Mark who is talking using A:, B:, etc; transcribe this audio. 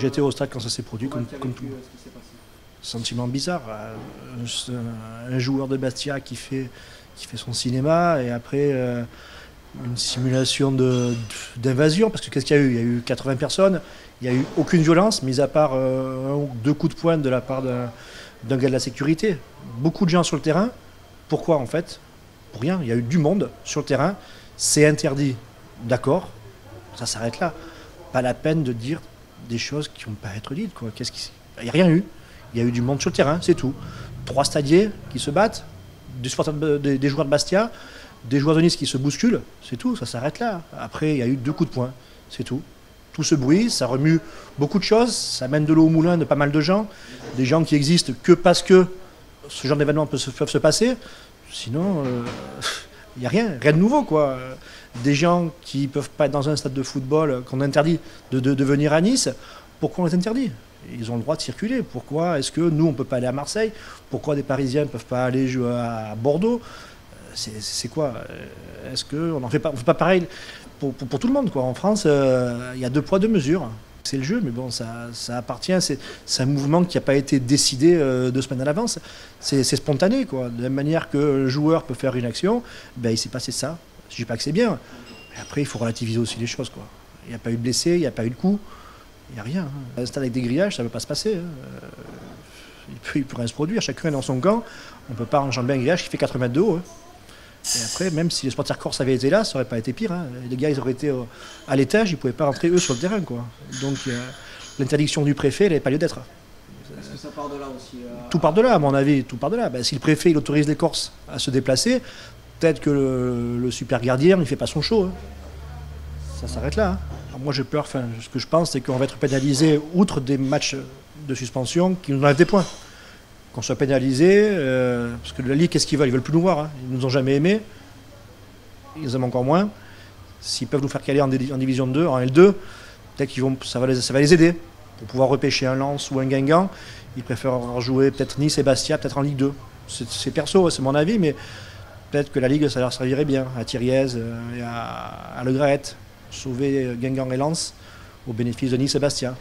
A: J'étais au stade quand ça s'est produit, comme tout.
B: Ce qui s'est passé.
A: Sentiment bizarre. Un joueur de Bastia qui fait son cinéma et après une simulation d'invasion. Parce que qu'est-ce qu'il y a eu? Il y a eu 80 personnes, il n'y a eu aucune violence, mis à part un ou deux coups de poing de la part d'un gars de la sécurité. Beaucoup de gens sur le terrain. Pourquoi en fait? Pour rien. Il y a eu du monde sur le terrain. C'est interdit. D'accord. Ça s'arrête là. Pas la peine de dire des choses qui vont pas être dites. Quoi. Il n'y a rien eu. Il y a eu du monde sur le terrain, c'est tout. 3 stadiers qui se battent, des joueurs de Bastia, des joueurs de Nice qui se bousculent, c'est tout, ça s'arrête là. Après, il y a eu 2 coups de poing, c'est tout. Tout ce bruit, ça remue beaucoup de choses, ça mène de l'eau au moulin de pas mal de gens, des gens qui existent que parce que ce genre d'événements peuvent se passer. Sinon, il n'y a rien de nouveau, quoi. Des gens qui ne peuvent pas être dans un stade de football, qu'on interdit de venir à Nice, pourquoi on les interdit? Ils ont le droit de circuler. Pourquoi est-ce que nous, on ne peut pas aller à Marseille? Pourquoi des Parisiens ne peuvent pas aller jouer à Bordeaux? C'est quoi? Est-ce qu'on ne fait pas pareil pour tout le monde, quoi? En France, il y a 2 poids, 2 mesures. C'est le jeu, mais bon, ça appartient. C'est un mouvement qui n'a pas été décidé 2 semaines à l'avance. C'est spontané, quoi. De la même manière que le joueur peut faire une action, ben, il s'est passé ça. Je ne dis pas que c'est bien. Mais après, il faut relativiser aussi les choses, quoi. Il n'y a pas eu de blessés, il n'y a pas eu de coups. Il n'y a rien. Un stade avec des grillages, ça ne peut pas se passer. Il peut rien se produire. Chacun est dans son camp. On ne peut pas enjamber un grillage qui fait 4 mètres de haut. Et après, même si les supporters corses avaient été là, ça n'aurait pas été pire. Les gars, ils auraient été à l'étage, ils ne pouvaient pas rentrer eux sur le terrain, quoi. Donc l'interdiction du préfet, elle n'avait pas lieu d'être.
B: Est-ce que ça part de là aussi
A: Tout part de là, à mon avis. Tout part de là. Ben, si le préfet il autorise les Corses à se déplacer, peut-être que le super gardien ne fait pas son show. Ça s'arrête là. Alors moi j'ai peur, ce que je pense, c'est qu'on va être pénalisé, outre des matchs de suspension, qui nous enlèvent des points. Qu'on soit pénalisé, parce que la Ligue, qu'est-ce qu'ils veulent? Ils veulent plus nous voir. Ils nous ont jamais aimés. Ils nous aiment encore moins. S'ils peuvent nous faire caler en Division 2, en L2, peut-être ça va les aider. Pour pouvoir repêcher un Lens ou un Guingamp, ils préfèrent jouer peut-être Nice et Bastia, peut-être en Ligue 2. C'est perso, c'est mon avis, mais peut-être que la Ligue, ça leur servirait bien, à Thiriez et à Le Graët. Sauver Guingamp et Lens au bénéfice de Nice et Bastia.